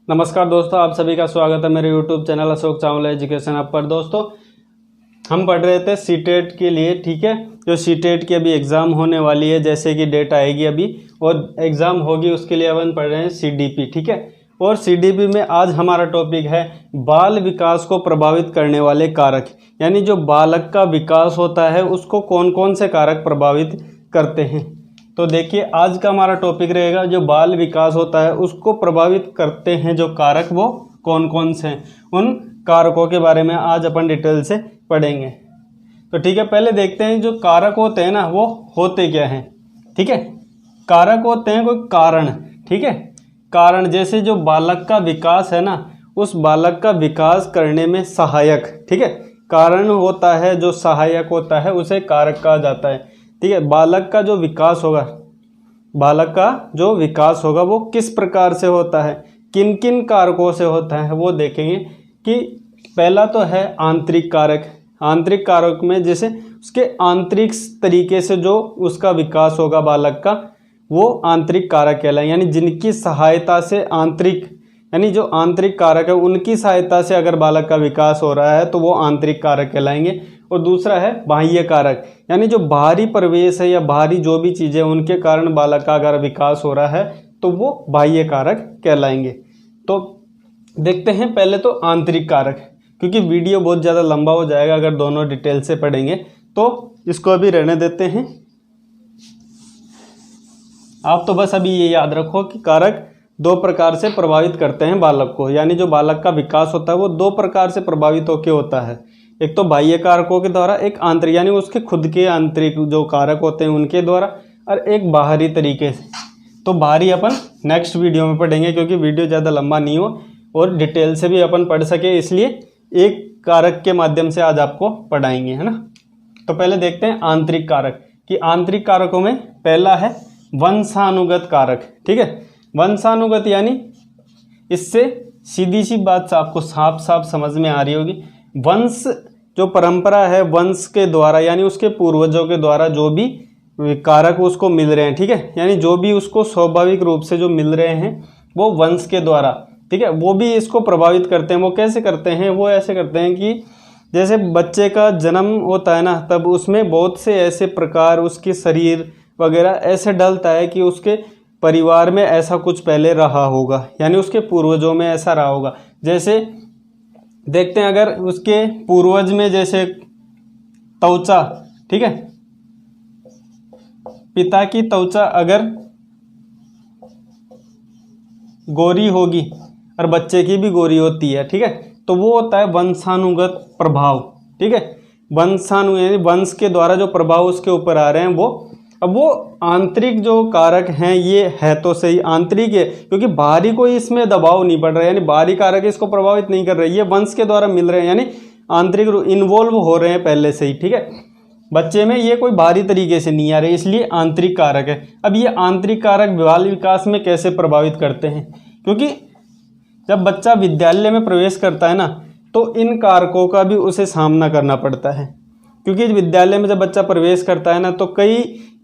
नमस्कार दोस्तों, आप सभी का स्वागत है मेरे YouTube channel Ashok Chawla education app पर। दोस्तों, हम पढ़ रहे थे सीटेट के लिए, ठीक है। जो सीटेट की अभी एग्ज़ाम होने वाली है, जैसे कि डेट आएगी अभी और एग्ज़ाम होगी, उसके लिए अपन पढ़ रहे हैं CDP, ठीक है। और CDP में आज हमारा टॉपिक है बाल विकास को प्रभावित करने वाले कारक, यानी जो बालक का विकास होता है उसको कौन कौन से कारक प्रभावित करते हैं। तो देखिए, आज का हमारा टॉपिक रहेगा जो बाल विकास होता है उसको प्रभावित करते हैं जो कारक, वो कौन कौन से हैं। उन कारकों के बारे में आज अपन डिटेल से पढ़ेंगे। तो ठीक है, पहले देखते हैं जो कारक होते हैं ना, वो होते क्या हैं। ठीक है, कारक होते हैं कोई कारण, ठीक है। कारण जैसे जो बालक का विकास है ना, उस बालक का विकास करने में सहायक, ठीक है। कारण होता है जो सहायक होता है उसे कारक कहा जाता है, ठीक है। बालक का जो विकास होगा वो किस प्रकार से होता है, किन किन कारकों से होता है, वो देखेंगे। कि पहला तो है आंतरिक कारक। आंतरिक कारक में जैसे उसके आंतरिक तरीके से जो उसका विकास होगा बालक का, वो आंतरिक कारक कहलाएंगे। यानी जिनकी सहायता से यानी जो आंतरिक कारक है उनकी सहायता से अगर बालक का विकास हो रहा है तो वो आंतरिक कारक कहलाएंगे। और दूसरा है बाह्य कारक, यानी जो बाहरी परिवेश है या बाहरी जो भी चीज़ें उनके कारण बालक का अगर विकास हो रहा है तो वो बाह्य कारक कहलाएंगे। तो देखते हैं पहले तो आंतरिक कारक, क्योंकि वीडियो बहुत ज़्यादा लंबा हो जाएगा अगर दोनों डिटेल से पढ़ेंगे, तो इसको अभी रहने देते हैं। आप तो बस अभी ये याद रखो कि कारक दो प्रकार से प्रभावित करते हैं बालक को, यानी जो बालक का विकास होता है वो दो प्रकार से प्रभावित होकर होता है। एक तो बाह्य कारकों के द्वारा, एक आंतरिक यानी उसके खुद के आंतरिक जो कारक होते हैं उनके द्वारा, और एक बाहरी तरीके से। तो बाहरी अपन नेक्स्ट वीडियो में पढ़ेंगे, क्योंकि वीडियो ज़्यादा लंबा नहीं हो और डिटेल से भी अपन पढ़ सके, इसलिए एक कारक के माध्यम से आज आपको पढ़ाएंगे, है ना। तो पहले देखते हैं आंतरिक कारक। कि आंतरिक कारकों में पहला है वंशानुगत कारक, ठीक है। वंशानुगत यानी इससे सीधी सी बात आपको साफ साफ समझ में आ रही होगी। वंश जो परंपरा है, वंश के द्वारा यानी उसके पूर्वजों के द्वारा जो भी कारक उसको मिल रहे हैं, ठीक है। यानी जो भी उसको स्वाभाविक रूप से जो मिल रहे हैं वो वंश के द्वारा, ठीक है, वो भी इसको प्रभावित करते हैं। वो कैसे करते हैं? वो ऐसे करते हैं कि जैसे बच्चे का जन्म होता है ना, तब उसमें बहुत से ऐसे प्रकार उसके शरीर वगैरह ऐसे डलता है कि उसके परिवार में ऐसा कुछ पहले रहा होगा, यानी उसके पूर्वजों में ऐसा रहा होगा। जैसे देखते हैं, अगर उसके पूर्वज में जैसे त्वचा, ठीक है, पिता की त्वचा अगर गोरी होगी और बच्चे की भी गोरी होती है, ठीक है, तो वो होता है वंशानुगत प्रभाव, ठीक है। यानी वंश के द्वारा जो प्रभाव उसके ऊपर आ रहे हैं वो। अब वो आंतरिक जो कारक हैं ये है तो सही आंतरिक है, क्योंकि बाहरी कोई इसमें दबाव नहीं पड़ रहा है, यानी बाहरी कारक इसको प्रभावित नहीं कर रहे, ये वंश के द्वारा मिल रहे हैं, यानी आंतरिक इन्वॉल्व हो रहे हैं पहले से ही, ठीक है। बच्चे में ये कोई बाहरी तरीके से नहीं आ रहे, इसलिए आंतरिक कारक है। अब ये आंतरिक कारक बाल विकास में कैसे प्रभावित करते हैं? क्योंकि जब बच्चा विद्यालय में प्रवेश करता है ना, तो इन कारकों का भी उसे सामना करना पड़ता है। क्योंकि विद्यालय में जब बच्चा प्रवेश करता है ना, तो कई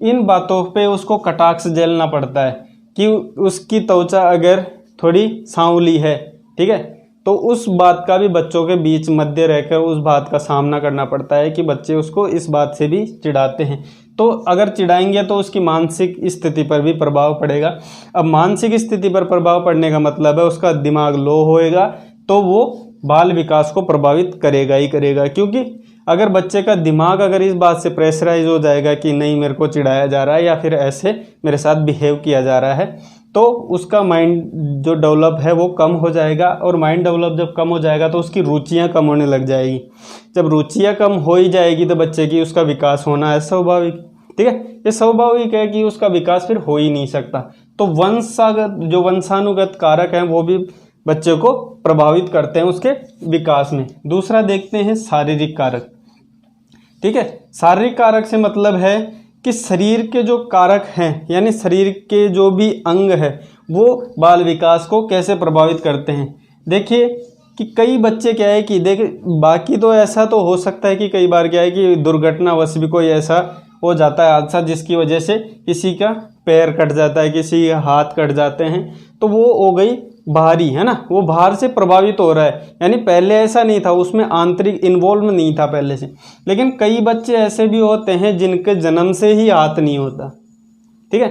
इन बातों पे उसको कटाक्ष झेलना पड़ता है कि उसकी त्वचा अगर थोड़ी सांवली है, ठीक है, तो उस बात का भी बच्चों के बीच मध्य रहकर उस बात का सामना करना पड़ता है कि बच्चे उसको इस बात से भी चिढ़ाते हैं। तो अगर चिढ़ाएंगे तो उसकी मानसिक स्थिति पर भी प्रभाव पड़ेगा। अब मानसिक स्थिति पर प्रभाव पड़ने का मतलब है उसका दिमाग लो होएगा, तो वो बाल विकास को प्रभावित करेगा ही करेगा। क्योंकि अगर बच्चे का दिमाग अगर इस बात से प्रेशराइज हो जाएगा कि नहीं मेरे को चिढ़ाया जा रहा है या फिर ऐसे मेरे साथ बिहेव किया जा रहा है, तो उसका माइंड जो डेवलप है वो कम हो जाएगा। और माइंड डेवलप जब कम हो जाएगा तो उसकी रुचियां कम होने लग जाएगी। जब रुचियां कम हो ही जाएगी तो बच्चे की उसका विकास होना है स्वाभाविक, ठीक है। ये स्वाभाविक है कि उसका विकास फिर हो ही नहीं सकता। तो वंशानुगत कारक हैं वो भी बच्चे को प्रभावित करते हैं उसके विकास में। दूसरा देखते हैं शारीरिक कारक, ठीक है। शारीरिक कारक से मतलब है कि शरीर के जो कारक हैं, यानी शरीर के जो भी अंग है वो बाल विकास को कैसे प्रभावित करते हैं। देखिए कि कई बच्चे क्या है कि बाकी तो ऐसा तो हो सकता है कि कई बार क्या है कि दुर्घटनावश भी कोई ऐसा हो जाता है हादसा जिसकी वजह से किसी का पैर कट जाता है, किसी का हाथ कट जाते हैं, तो वो हो गई बाहरी है ना, वो बाहर से प्रभावित हो रहा है, यानी पहले ऐसा नहीं था, उसमें आंतरिक इन्वॉल्व नहीं था पहले से। लेकिन कई बच्चे ऐसे भी होते हैं जिनके जन्म से ही हाथ नहीं होता, ठीक है,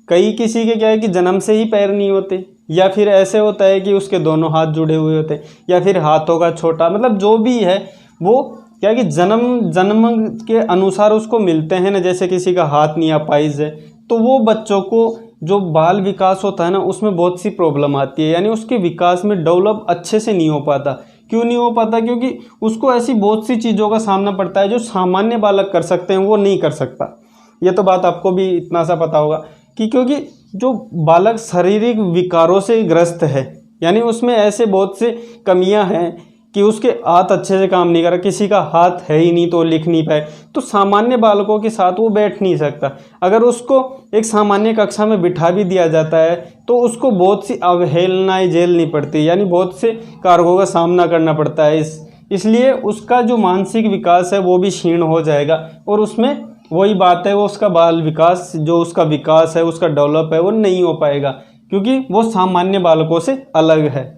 कई किसी के क्या है कि जन्म से ही पैर नहीं होते, या फिर ऐसे होता है कि उसके दोनों हाथ जुड़े हुए होते हैं, या फिर हाथों का छोटा, मतलब जो भी है वो क्या है कि जन्म के अनुसार उसको मिलते हैं ना, जैसे किसी का हाथ नहीं अपाइज है, तो वो बच्चों को जो बाल विकास होता है ना उसमें बहुत सी प्रॉब्लम आती है, यानी उसके विकास में डेवलप अच्छे से नहीं हो पाता। क्यों नहीं हो पाता? क्योंकि उसको ऐसी बहुत सी चीज़ों का सामना पड़ता है जो सामान्य बालक कर सकते हैं वो नहीं कर सकता। ये तो बात आपको भी इतना सा पता होगा कि क्योंकि जो बालक शारीरिक विकारों से ग्रस्त है, यानी उसमें ऐसे बहुत से कमियां हैं कि उसके हाथ अच्छे से काम नहीं कर रहा, किसी का हाथ है ही नहीं तो लिख नहीं पाए, तो सामान्य बालकों के साथ वो बैठ नहीं सकता। अगर उसको एक सामान्य कक्षा में बिठा भी दिया जाता है तो उसको बहुत सी अवहेलनाएं झेलनी पड़ती है, यानी बहुत से कारकों का सामना करना पड़ता है। इसलिए उसका जो मानसिक विकास है वो भी क्षीण हो जाएगा, और उसमें वही बात है, वो उसका बाल विकास, जो उसका विकास है, उसका डेवलप है, वो नहीं हो पाएगा, क्योंकि वो सामान्य बालकों से अलग है।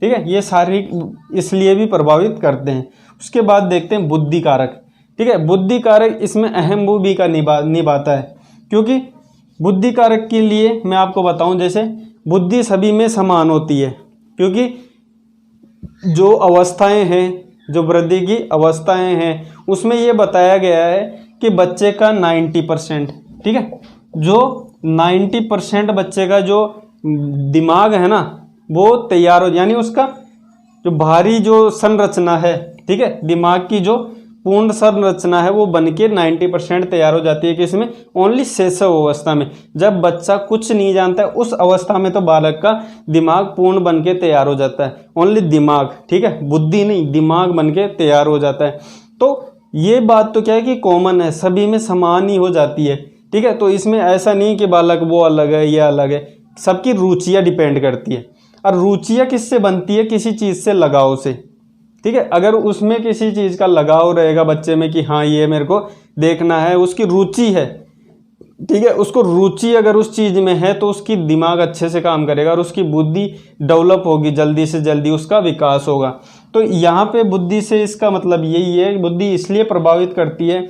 ठीक है, ये शारीरिक इसलिए भी प्रभावित करते हैं। उसके बाद देखते हैं बुद्धि कारक। ठीक है, बुद्धि कारक इसमें अहम भूमिका निभाता है, क्योंकि बुद्धि कारक के लिए मैं आपको बताऊं, जैसे बुद्धि सभी में समान होती है, क्योंकि जो अवस्थाएं हैं, जो वृद्धि की अवस्थाएं हैं, उसमें ये बताया गया है कि बच्चे का 90%, ठीक है, जो 90% बच्चे का जो दिमाग है ना वो तैयार हो, यानी उसका जो बाहरी जो संरचना है, ठीक है, दिमाग की जो पूर्ण संरचना है वो बनके 90% तैयार हो जाती है कि इसमें ओनली शैशव अवस्था में, जब बच्चा कुछ नहीं जानता है उस अवस्था में तो बालक का दिमाग पूर्ण बनके तैयार हो जाता है, ओनली दिमाग, ठीक है, बुद्धि नहीं, दिमाग बनके तैयार हो जाता है। तो ये बात तो क्या है कि कॉमन है, सभी में समान ही हो जाती है। ठीक है, तो इसमें ऐसा नहीं कि बालक वो अलग है या अलग है, सबकी रुचियाँ डिपेंड करती है। और रुचियाँ किससे बनती है? किसी चीज़ से लगाव से। ठीक है, अगर उसमें किसी चीज़ का लगाव रहेगा बच्चे में कि हाँ ये मेरे को देखना है, उसकी रुचि है, ठीक है, उसको रुचि अगर उस चीज़ में है तो उसकी दिमाग अच्छे से काम करेगा और उसकी बुद्धि डेवलप होगी, जल्दी से जल्दी उसका विकास होगा। तो यहाँ पे बुद्धि से इसका मतलब यही है, बुद्धि इसलिए प्रभावित करती है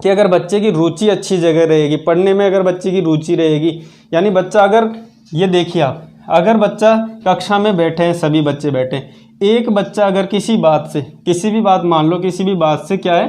कि अगर बच्चे की रुचि अच्छी जगह रहेगी, पढ़ने में अगर बच्चे की रुचि रहेगी, यानी बच्चा अगर, ये देखिए आप, अगर बच्चा कक्षा में बैठे हैं, सभी बच्चे बैठे हैं, एक बच्चा अगर किसी बात से, किसी भी बात, मान लो किसी भी बात से क्या है,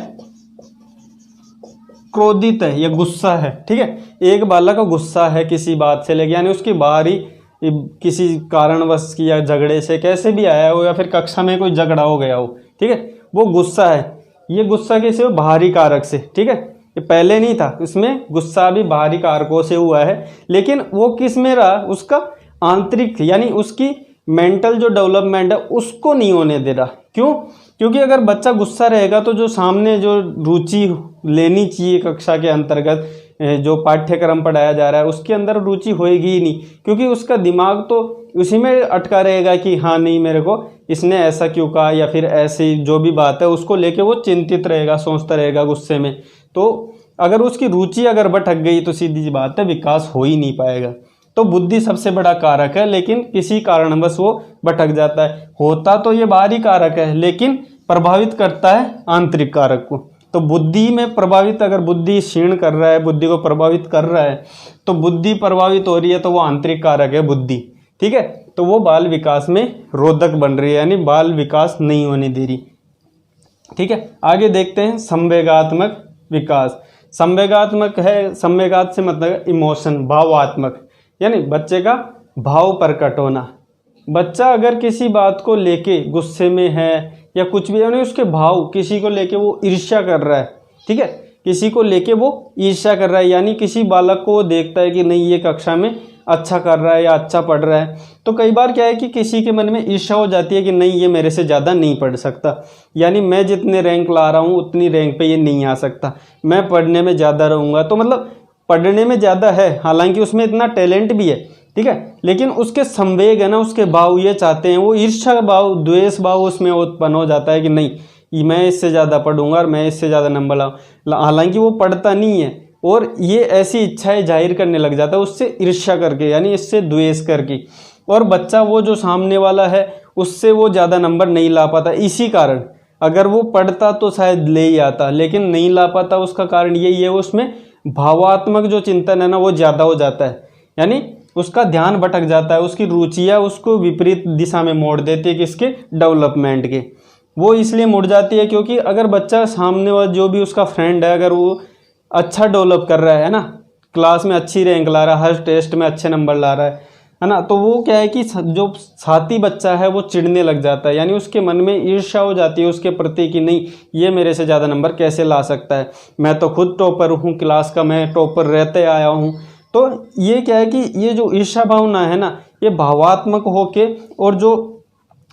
क्रोधित है या गुस्सा है, ठीक है, एक बालक का गुस्सा है किसी बात से लेके, यानी उसकी बाहरी किसी कारणवश की या झगड़े से कैसे भी आया हो, या फिर कक्षा में कोई झगड़ा हो गया हो, ठीक है, वो गुस्सा है, ये गुस्सा किसी बाहरी कारक से, ठीक है, ये पहले नहीं था, इसमें गुस्सा भी बाहरी कारकों से हुआ है, लेकिन वो किस में रहा, उसका आंतरिक, यानी उसकी मेंटल जो डेवलपमेंट है उसको नहीं होने दे रहा। क्यों? क्योंकि अगर बच्चा गुस्सा रहेगा तो जो सामने जो रुचि लेनी चाहिए कक्षा के अंतर्गत, जो पाठ्यक्रम पढ़ाया जा रहा है उसके अंदर रुचि होएगी ही नहीं, क्योंकि उसका दिमाग तो उसी में अटका रहेगा कि हाँ नहीं मेरे को इसने ऐसा क्यों कहा, या फिर ऐसी जो भी बात है उसको लेके वो चिंतित रहेगा, सोचता रहेगा गुस्से में। तो अगर उसकी रुचि अगर भटक गई तो सीधी सी बात है विकास हो ही नहीं पाएगा। तो बुद्धि सबसे बड़ा कारक है, लेकिन किसी कारणवश वो भटक जाता है। होता तो ये बाहरी कारक है लेकिन प्रभावित करता है आंतरिक कारक को। तो बुद्धि में प्रभावित, अगर बुद्धि क्षीण कर रहा है, बुद्धि को प्रभावित कर रहा है, तो बुद्धि प्रभावित हो रही है तो वो आंतरिक कारक है बुद्धि। ठीक है, तो वो बाल विकास में रोधक बन रही है, यानी बाल विकास नहीं होने दे रही। ठीक है, आगे देखते हैं संवेगात्मक विकास। संवेगात्मक है, संवेगात से मतलब इमोशन, भावात्मक, यानी बच्चे का भाव प्रकट होना। बच्चा अगर किसी बात को लेके गुस्से में है या कुछ भी, यानी उसके भाव, किसी को लेके वो ईर्ष्या कर रहा है, ठीक है, किसी को लेके वो ईर्ष्या कर रहा है, यानी किसी बालक को वो देखता है कि नहीं ये कक्षा में अच्छा कर रहा है या अच्छा पढ़ रहा है, तो कई बार क्या है कि किसी के मन में ईर्ष्या हो जाती है कि नहीं ये मेरे से ज़्यादा नहीं पढ़ सकता, यानी मैं जितने रैंक ला रहा हूँ उतनी रैंक पे ये नहीं आ सकता, मैं पढ़ने में ज़्यादा रहूँगा। तो मतलब पढ़ने में ज़्यादा है, हालांकि उसमें इतना टैलेंट भी है, ठीक है, लेकिन उसके संवेग है ना, उसके भाव ये चाहते हैं, वो ईर्ष्या भाव, द्वेष भाव उसमें उत्पन्न हो जाता है कि नहीं मैं इससे ज़्यादा पढ़ूंगा और मैं इससे ज़्यादा नंबर लाऊं, हालांकि वो पढ़ता नहीं है, और ये ऐसी इच्छाएं जाहिर करने लग जाता है उससे ईर्ष्या करके, यानी इससे द्वेष करके। और बच्चा वो जो सामने वाला है उससे वो ज़्यादा नंबर नहीं ला पाता। इसी कारण अगर वो पढ़ता तो शायद ले ही आता, लेकिन नहीं ला पाता, उसका कारण यही है उसमें भावात्मक जो चिंतन है ना वो ज़्यादा हो जाता है, यानी उसका ध्यान भटक जाता है, उसकी रुचियाँ उसको विपरीत दिशा में मोड़ देती है किसके, डेवलपमेंट के। वो इसलिए मुड़ जाती है क्योंकि अगर बच्चा सामने वाला जो भी उसका फ्रेंड है अगर वो अच्छा डेवलप कर रहा है ना, क्लास में अच्छी रैंक ला रहा है, हर टेस्ट में अच्छे नंबर ला रहा है ना, तो वो क्या है कि जो साथी बच्चा है वो चिढ़ने लग जाता है, यानी उसके मन में ईर्ष्या हो जाती है उसके प्रति कि नहीं ये मेरे से ज़्यादा नंबर कैसे ला सकता है, मैं तो खुद टॉपर हूँ क्लास का, मैं टॉपर रहते आया हूँ। तो ये क्या है कि ये जो ईर्ष्या भावना है ना ये भावात्मक होके और जो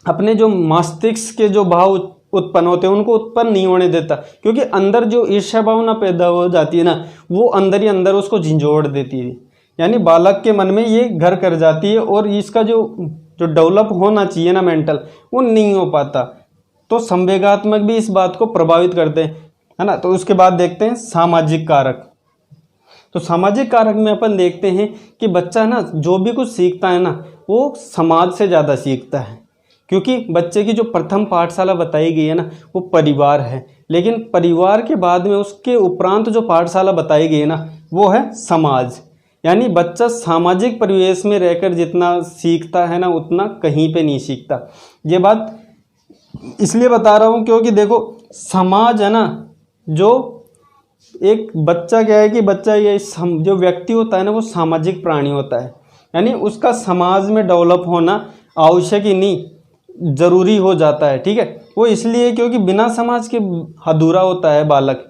अपने जो मस्तिष्क के जो भाव उत्पन्न होते हैं उनको उत्पन्न नहीं होने देता, क्योंकि अंदर जो ईर्ष्या भावना पैदा हो जाती है ना वो अंदर ही अंदर उसको झंझोड़ देती है, यानी बालक के मन में ये घर कर जाती है और इसका जो डेवलप होना चाहिए ना मेंटल, वो नहीं हो पाता। तो संवेगात्मक भी इस बात को प्रभावित करते हैं, है ना। तो उसके बाद देखते हैं सामाजिक कारक। तो सामाजिक कारक में अपन देखते हैं कि बच्चा ना जो भी कुछ सीखता है ना वो समाज से ज़्यादा सीखता है, क्योंकि बच्चे की जो प्रथम पाठशाला बताई गई है ना वो परिवार है, लेकिन परिवार के बाद में उसके उपरांत जो पाठशाला बताई गई है ना वो है समाज। यानी बच्चा सामाजिक परिवेश में रहकर जितना सीखता है ना उतना कहीं पे नहीं सीखता। ये बात इसलिए बता रहा हूँ क्योंकि देखो समाज है ना, जो एक बच्चा क्या है कि बच्चा ये जो व्यक्ति होता है ना वो सामाजिक प्राणी होता है, यानी उसका समाज में डेवलप होना आवश्यक ही नहीं जरूरी हो जाता है, ठीक है। वो इसलिए क्योंकि बिना समाज के अधूरा होता है बालक,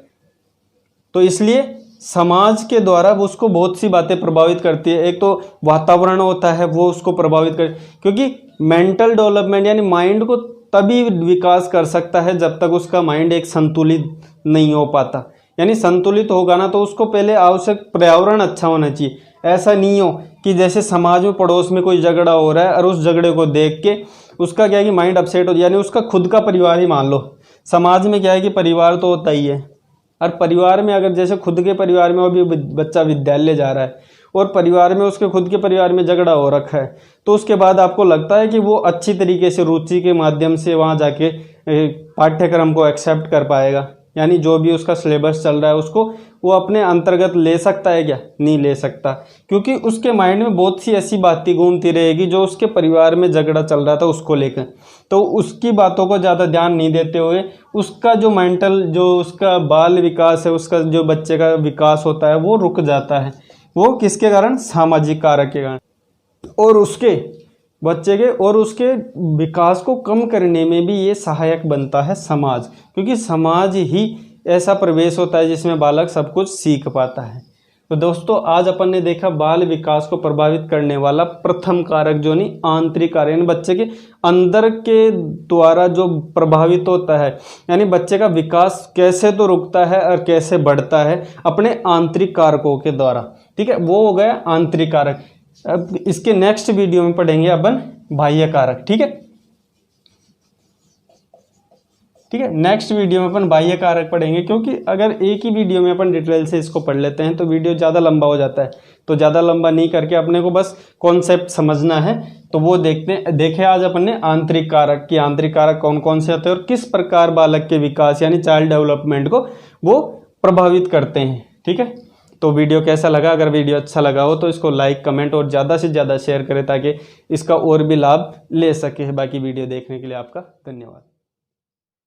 तो इसलिए समाज के द्वारा उसको बहुत सी बातें प्रभावित करती है। एक तो वातावरण होता है वो उसको प्रभावित कर, क्योंकि मेंटल डेवलपमेंट यानी माइंड को तभी विकास कर सकता है जब तक उसका माइंड एक संतुलित नहीं हो पाता, यानी संतुलित होगा ना तो उसको पहले आवश्यक पर्यावरण अच्छा होना चाहिए। ऐसा नहीं हो कि जैसे समाज में पड़ोस में कोई झगड़ा हो रहा है और उस झगड़े को देख के उसका क्या है कि माइंड अपसेट हो, यानी उसका खुद का परिवार ही मान लो। समाज में क्या है कि परिवार तो होता ही है, और परिवार में अगर जैसे खुद के परिवार में अभी बच्चा विद्यालय जा रहा है और परिवार में उसके खुद के परिवार में झगड़ा हो रखा है, तो उसके बाद आपको लगता है कि वो अच्छी तरीके से रुचि के माध्यम से वहाँ जाके पाठ्यक्रम को एक्सेप्ट कर पाएगा, यानी जो भी उसका सिलेबस चल रहा है उसको वो अपने अंतर्गत ले सकता है क्या, नहीं ले सकता, क्योंकि उसके माइंड में बहुत सी ऐसी बातें घूमती रहेगी जो उसके परिवार में झगड़ा चल रहा था उसको लेकर। तो उसकी बातों को ज़्यादा ध्यान नहीं देते हुए उसका जो मेंटल जो उसका बाल विकास है, उसका जो बच्चे का विकास होता है वो रुक जाता है। वो किसके कारण, सामाजिक कारक के कारण। और उसके बच्चे के और उसके विकास को कम करने में भी ये सहायक बनता है समाज, क्योंकि समाज ही ऐसा प्रवेश होता है जिसमें बालक सब कुछ सीख पाता है। तो दोस्तों आज अपन ने देखा बाल विकास को प्रभावित करने वाला प्रथम कारक जो नहीं आंतरिक कारक, यानी बच्चे के अंदर के द्वारा जो प्रभावित होता है, यानी बच्चे का विकास कैसे तो रुकता है और कैसे बढ़ता है अपने आंतरिक कारकों के द्वारा, ठीक है। वो हो गया आंतरिक कारक। अब इसके नेक्स्ट वीडियो में पढ़ेंगे अपन बाह्य कारक, ठीक है, ठीक है। नेक्स्ट वीडियो में अपन बाह्य कारक पढ़ेंगे, क्योंकि अगर एक ही वीडियो में अपन डिटेल से इसको पढ़ लेते हैं तो वीडियो ज़्यादा लंबा हो जाता है। तो ज़्यादा लंबा नहीं करके अपने को बस कॉन्सेप्ट समझना है, तो वो देखे आज अपन ने आंतरिक कारक कि आंतरिक कारक कौन कौन से होते हैं और किस प्रकार बालक के विकास यानी चाइल्ड डेवलपमेंट को वो प्रभावित करते हैं, ठीक है। तो वीडियो कैसा लगा, अगर वीडियो अच्छा लगा हो तो इसको लाइक कमेंट और ज़्यादा से ज़्यादा शेयर करें ताकि इसका और भी लाभ ले सके। बाकी वीडियो देखने के लिए आपका धन्यवाद।